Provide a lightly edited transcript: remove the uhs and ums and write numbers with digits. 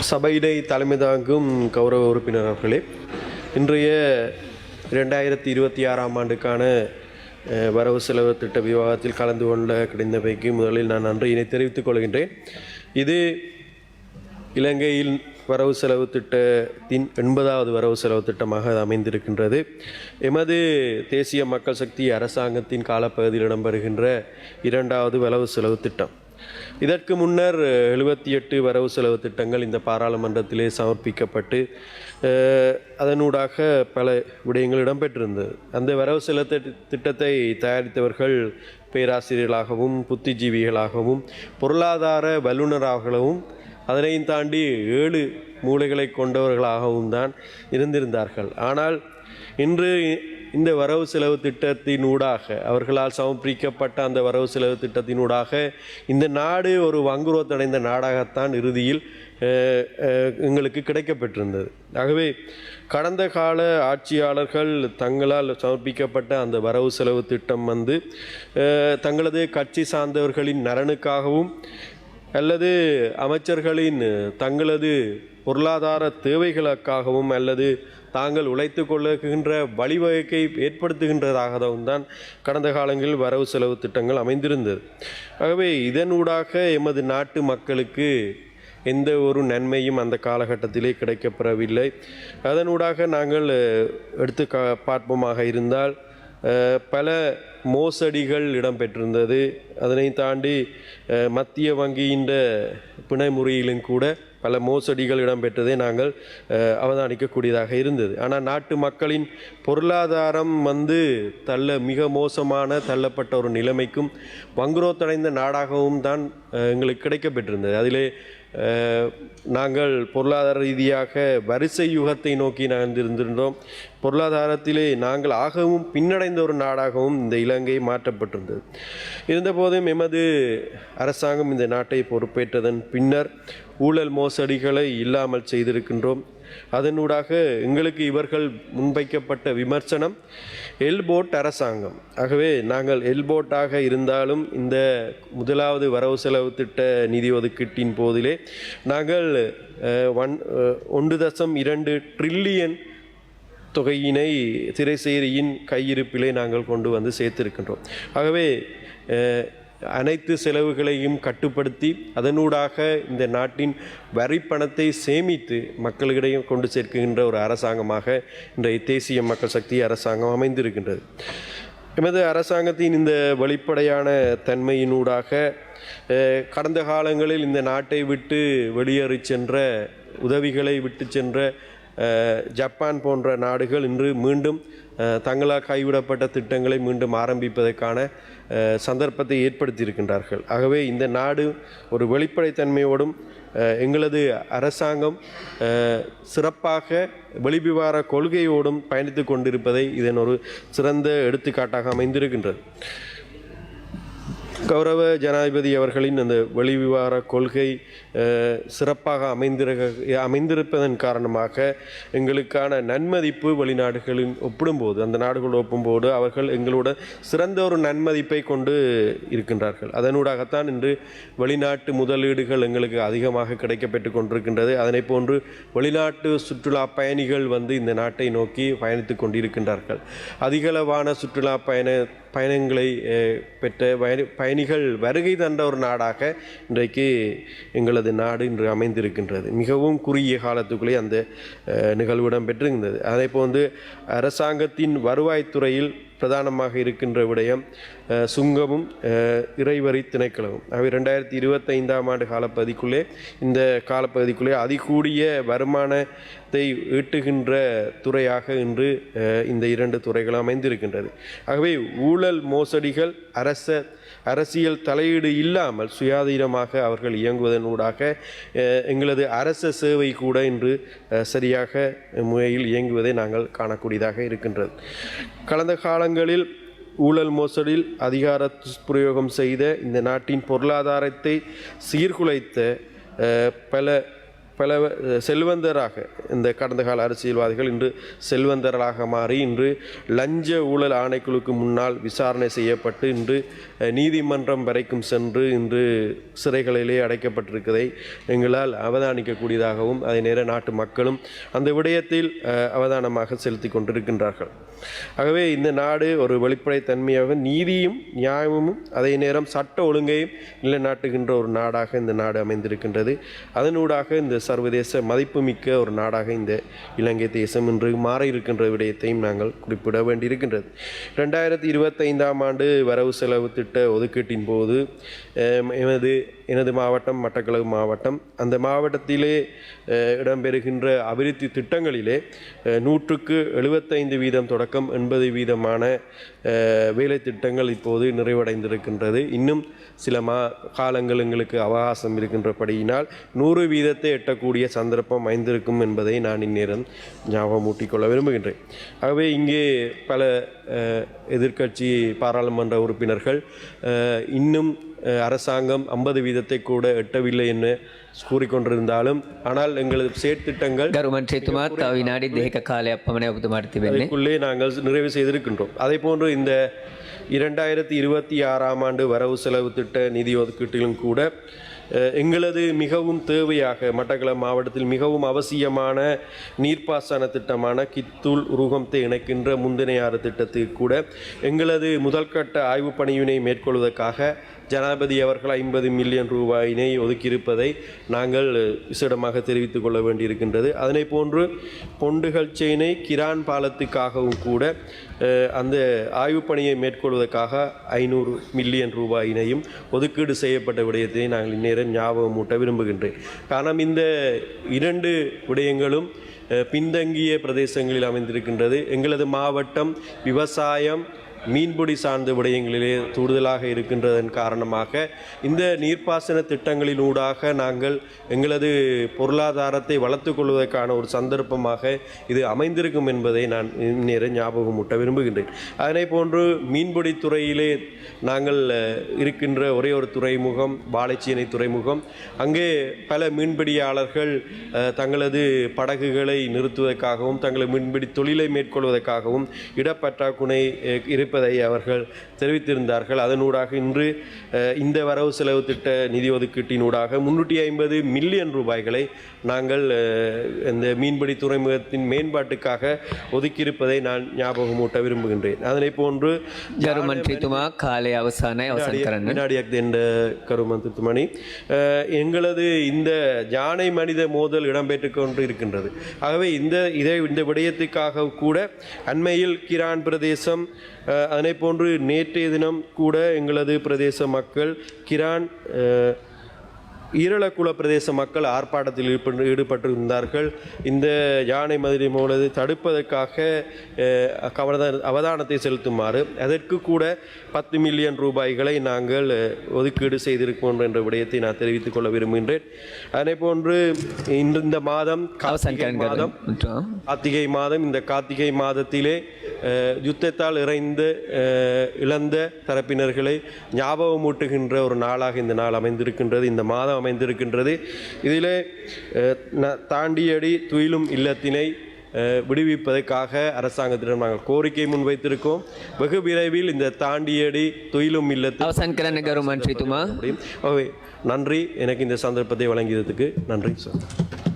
சபையினை தலைமை தாங்கும் கௌரவ உறுப்பினர்களே, இன்றைய 2026ஆம் ஆண்டுக்கான வரவு செலவு திட்ட விவாதத்தில் கலந்து கொள்ள கிடைந்தவைக்கு முதலில் நான் நன்றியினை தெரிவித்துக் கொள்கின்றேன். இது இலங்கையில் வரவு செலவு திட்டத்தின் 80வது வரவு செலவு திட்டமாக அமைந்திருக்கின்றது. எமது தேசிய மக்கள் சக்தி அரசாங்கத்தின் காலப்பகுதியில் இடம்பெறுகின்ற 2வது வரவு செலவு திட்டம். இதற்கு முன்னர் 78 வரவு செலவு திட்டங்கள் இந்த பாராளுமன்றத்திலே சமர்ப்பிக்கப்பட்டு அதனூடாக பல விடயங்கள் இடம்பெற்றிருந்தது. அந்த வரவு செலவு திட்டத்தை தயாரித்தவர்கள் பேராசிரியர்களாகவும் புத்திஜீவிகளாகவும் பொருளாதார வல்லுநராகவும் அதனையும் தாண்டி 7 மூளைகளை கொண்டவர்களாகவும் தான் இருந்திருந்தார்கள். ஆனால் இன்று இந்த வரவு செலவு திட்டத்தினூடாக அவர்களால் சமர்ப்பிக்கப்பட்ட அந்த வரவு செலவு திட்டத்தினூடாக இந்த நாடு ஒரு வங்குரோத்தடைந்த நாடாகத்தான் இறுதியில் எங்களுக்கு கிடைக்கப்பெற்றிருந்தது. ஆகவே கடந்த கால ஆட்சியாளர்கள் தங்களால் சமர்ப்பிக்கப்பட்ட அந்த வரவு செலவு திட்டம் தங்களது கட்சி சார்ந்தவர்களின் நலனுக்காகவும் அல்லது அமைச்சர்களின் தங்களது பொருளாதார தேவைகளுக்காகவும் அல்லது தாங்கள் உழைத்து கொள்ளுகின்ற வழிவகையை ஏற்படுத்துகின்றதாகவும் தான் கடந்த காலங்களில் வரவு செலவு திட்டங்கள் அமைந்திருந்தது. ஆகவே இதனூடாக எமது நாட்டு மக்களுக்கு எந்த ஒரு நன்மையும் அந்த காலகட்டத்திலே கிடைக்கப்பெறவில்லை. அதனூடாக நாங்கள் எடுத்து பார்ப்போமாக இருந்தால் பல மோசடிகள் இடம்பெற்றிருந்தது. அதனை தாண்டி மத்திய வங்கியின் பிணை முறையிலும் கூட பல மோசடிகள் இடம்பெற்றதை நாங்கள் அவதானிக்கக்கூடியதாக இருந்தது. ஆனால் நாட்டு மக்களின் பொருளாதாரம் மிக மோசமான தள்ளப்பட்ட ஒரு நிலைமைக்கும் வங்குரோத்தடைந்த நாடாகவும் தான் எங்களுக்கு கிடைக்கப்பெற்றிருந்தது. அதிலே நாங்கள் பொருளாதார ரீதியாக வரிசை யுகத்தை நோக்கி நகர்ந்திருந்தோம். பொருளாதாரத்திலே நாங்கள் ஆகவும் பின்னடைந்த ஒரு நாடாகவும் இந்த இலங்கை மாற்றப்பட்டிருந்தது. இருந்தபோதும் எமது அரசாங்கம் இந்த நாட்டை பொறுப்பேற்றதன் பின்னர் ஊழல் மோசடிகளை இல்லாமல் செய்திருக்கின்றோம். அதனூடாக எங்களுக்கு இவர்கள் முன்வைக்கப்பட்ட விமர்சனம் எல்போட் அரசாங்கம். ஆகவே நாங்கள் எல்போட்டாக இருந்தாலும் இந்த முதலாவது வரவு செலவு திட்ட நிதி ஒதுக்கீட்டின் போதிலே நாங்கள் 1.2 ட்ரில்லியன் தொகையினை திரைசேரியின் கையிருப்பிலே நாங்கள் கொண்டு வந்து சேர்த்திருக்கின்றோம். ஆகவே அனைத்து செலவுகளையும் கட்டுப்படுத்தி அதனூடாக இந்த நாட்டின் வரி பணத்தை சேமித்து மக்களிடையே கொண்டு சேர்க்கின்ற ஒரு அரசாங்கமாக இன்றைய தேசிய மக்கள் சக்தி அரசாங்கம் அமைந்திருக்கின்றது. எமது அரசாங்கத்தின் இந்த வெளிப்படையான தன்மையினூடாக கடந்த காலங்களில் இந்த நாட்டை விட்டு வெளியேறி சென்ற உதவிகளை விட்டு சென்ற ஜப்பான் போன்ற நாடுகள் இன்று மீண்டும் தங்களால் கைவிடப்பட்ட திட்டங்களை மீண்டும் ஆரம்பிப்பதற்கான சந்தர்ப்பத்தை ஏற்படுத்தியிருக்கின்றார்கள். ஆகவே இந்த நாடு ஒரு வெளிப்படைத்தன்மையோடும் எங்களது அரசாங்கம் சிறப்பாக வெளிவிவகார கொள்கையோடும் பயணித்து கொண்டிருப்பதை இதன் ஒரு சிறந்த எடுத்துக்காட்டாக அமைந்திருக்கின்றது. கௌரவ ஜனாதிபதி அவர்களின் அந்த வெளிவிவகார கொள்கை சிறப்பாக அமைந்திருப்பதன் காரணமாக எங்களுக்கான நன்மதிப்பு வெளிநாடுகளின் ஒப்பிடும்போது அந்த நாடுகளோடு ஒப்பும்போது அவர்கள் எங்களோட சிறந்த ஒரு நன்மதிப்பை கொண்டு இருக்கின்றார்கள். அதனூடாகத்தான் இன்று வெளிநாட்டு முதலீடுகள் எங்களுக்கு அதிகமாக கிடைக்கப்பெற்று கொண்டிருக்கின்றது. அதனை போன்று வெளிநாட்டு சுற்றுலா பயணிகள் இந்த நாட்டை நோக்கி பயணித்து கொண்டிருக்கின்றார்கள். அதிகளவான சுற்றுலா பயணங்களை பெற்ற பயணிகள் வருகை தந்த ஒரு நாடாக இன்றைக்கு எங்களது நாடு இன்று அமைந்திருக்கின்றது. மிகவும் குறுகிய காலத்துக்குள்ளே அந்த நிகழ்வு இடம்பெற்றிருந்தது. அதே போன்று அரசாங்கத்தின் வருவாய்த்துறையில் பிரதானமாக இருக்கின்ற விடயம் சுங்கமும் இறைவரி திணைக்களமும். அவை 2025ஆம் ஆண்டு காலப்பகுதிக்குள்ளே இந்த காலப்பகுதிக்குள்ளே அதிகூடிய வருமானத்தை ஈட்டுகின்ற துறையாக இன்று இந்த 2 துறைகள் அமைந்திருக்கின்றது. ஆகவே ஊழல் மோசடிகள் அரசியல் தலையீடு இல்லாமல் சுயாதீனமாக அவர்கள் இயங்குவதனூடாக எங்களது அரச சேவை கூட இன்று சரியாக முறையில் இயங்குவதை நாங்கள் காணக்கூடியதாக இருக்கின்றது. கடந்த காலங்களில் ஊழல் மோசடியில் அதிகார துஷ்பிரயோகம் செய்த இந்த நாட்டின் பொருளாதாரத்தை சீர்குலைத்த பல பல செல்வந்தராக இந்த கடந்த கால அரசியல்வாதிகள் இன்று செல்வந்தராக மாறி இன்று லஞ்ச ஊழல் ஆணைக்குழுக்கு முன்னால் விசாரணை செய்யப்பட்டு இன்று நீதிமன்றம் வரைக்கும் சென்று இன்று சிறைகளிலே அடைக்கப்பட்டிருப்பதை எங்களால் அவதானிக்கக்கூடியதாகவும் அதே நேரம் நாட்டு மக்களும் அந்த விடயத்தில் அவதானமாக செலுத்தி கொண்டிருக்கின்றார்கள். ஆகவே இந்த நாடு ஒரு வெளிப்படைத்தன்மையாக நீதியும் நியாயமும் அதே நேரம் சட்ட ஒழுங்கையும் நிலைநாட்டுகின்ற ஒரு நாடாக இந்த நாடு அமைந்திருக்கின்றது. அதனூடாக இந்த சர்வதேச மதிப்புமிக்க ஒரு நாடாக இந்த இலங்கை தேசம் இன்று மாற இருக்கின்ற விடயத்தையும் நாங்கள் குறிப்பிட வேண்டியிருக்கின்றது. 2025ஆம் ஆண்டு வரவு செலவு திட்ட ஒதுக்கீட்டின் போது எனது மாவட்டம் மட்டக்களப்பு மாவட்டம், அந்த மாவட்டத்திலே இடம்பெறுகின்ற அபிவிருத்தி திட்டங்களிலே 100க்கு 75% தொடக்கம் 80% வேலை திட்டங்கள் இப்போது நிறைவடைந்திருக்கின்றது. இன்னும் சில காலங்கள் எங்களுக்கு அவகாசம் இருக்கின்றபடியினால் 100% எட்டக்கூடிய சந்தர்ப்பம் அமைந்திருக்கும் என்பதை நான் இந்நேரம் ஞாபகமூட்டிக்கொள்ள விரும்புகின்றேன். ஆகவே இங்கே பல எதிர்க்கட்சி பாராளுமன்ற உறுப்பினர்கள் இன்னும் அரசாங்கம் 50% கூட எட்டவில்லை என்று கூறிக்கொண்டிருந்தாலும் ஆனால் எங்களது செயற்திட்டங்கள் நாங்கள் நிறைவு செய்திருக்கின்றோம். அதே போன்று இந்த 2026ஆம் ஆண்டு வரவு செலவு திட்ட நிதி ஒதுக்கீட்டிலும் கூட எங்களது மிகவும் தேவையாக மட்டக்களப்பு மாவட்டத்தில் மிகவும் அவசியமான நீர்ப்பாசன திட்டமான கித்தூல் உருகத்தை இணைக்கின்ற முந்தினையாறு திட்டத்துக்கு கூட எங்களது முதல்கட்ட ஆய்வு பணியினை மேற்கொள்வதற்காக ஜனாதிபதி அவர்கள் 50 மில்லியன் ரூபாயினை ஒதுக்கியிருப்பதை நாங்கள் விசேடமாக தெரிவித்துக் கொள்ள வேண்டியிருக்கின்றது. அதனை போன்று பொண்டுகள் செயினை கிரான் பாலத்துக்காகவும் கூட அந்த ஆய்வு பணியை மேற்கொள்வதற்காக 500 மில்லியன் ரூபாயினையும் ஒதுக்கீடு செய்யப்பட்ட விடயத்தை நாங்கள் இந்நேரம் ஞாபகமூட்ட விரும்புகின்றேன். காரணம் இந்த 2 விடயங்களும் பின்தங்கிய பிரதேசங்களில் அமைந்திருக்கின்றது. எங்களது மாவட்டம் விவசாயம் மீன்பிடி சார்ந்த விடயங்களிலே கூடுதலாக இருக்கின்றதன் காரணமாக இந்த நீர்ப்பாசன திட்டங்களினூடாக நாங்கள் எங்களது பொருளாதாரத்தை வளர்த்து கொள்வதற்கான ஒரு சந்தர்ப்பமாக இது அமைந்திருக்கும் என்பதை நான் நேர ஞாபகமூட்ட விரும்புகின்றேன். அதனை போன்று மீன்பிடி துறையிலே நாங்கள் இருக்கின்ற ஒரே ஒரு துறைமுகம் வாழைச்சேனை துறைமுகம். அங்கே பல மீன்பிடியாளர்கள் தங்களது படகுகளை நிறுத்துவதற்காகவும் தங்களது மீன்பிடி தொழிலை மேற்கொள்வதற்காகவும் இடப்பற்றாக்குறை இருப்பதை அவர்கள் தெரிவித்திருந்தார்கள். அதனூடாக இன்று இந்த வரவு செலவு திட்ட நிதி ஒதுக்கீட்டினூடாக 350 மில்லியன் ரூபாய்களை நாங்கள் இந்த மீன்பிடி துறைமுகத்தின் மேம்பாட்டுக்காக ஒதுக்கியிருப்பதை நான் ஞாபகமூட்ட விரும்புகின்றேன். அதனை போன்று எங்களது இந்த யானை மனித மோதல் இடம்பெற்றுக் கொண்டு இருக்கின்றது. ஆகவே இந்த விடயத்துக்காக கூட அண்மையில் கிரான் பிரதேசம் அதனை போன்று நேற்றைய தினம் கூட எங்களது பிரதேச மக்கள் கிரான் ஈரலக்குள பிரதேச மக்கள் ஆர்ப்பாட்டத்தில் ஈடுபட்டிருந்தார்கள். இந்த யானை மதிலை மோதலை தடுப்பதற்காக அவதானத்தை செலுத்துமாறு அதற்கு கூட 10 மில்லியன் ரூபாய்களை நாங்கள் ஒதுக்கீடு செய்திருக்கோம் என்ற விடயத்தை நான் தெரிவித்துக் கொள்ள விரும்புகின்றேன். அதே போன்று இந்த மாதம் கார்த்திகை மாதம் இந்த கார்த்திகை மாதத்திலே யுத்தத்தால் இழந்த தரப்பினர்களை ஞாபகமூட்டுகின்ற ஒரு நாளாக இந்த நாள் அமைந்திருக்கின்றது, இந்த மாதம் அமைந்திருக்கின்றது. இதிலே தாண்டியடி துயிலும் இல்லத்தினை விடுவிப்பதற்காக அரசாங்கத்திடம் நாங்கள் கோரிக்கை முன்வைத்திருக்கோம். வெகு விரைவில் இந்த தாண்டியடி துயிலும் இல்லத்தில் நன்றி. எனக்கு இந்த சந்தர்ப்பத்தை வழங்கியதுக்கு நன்றி சார்.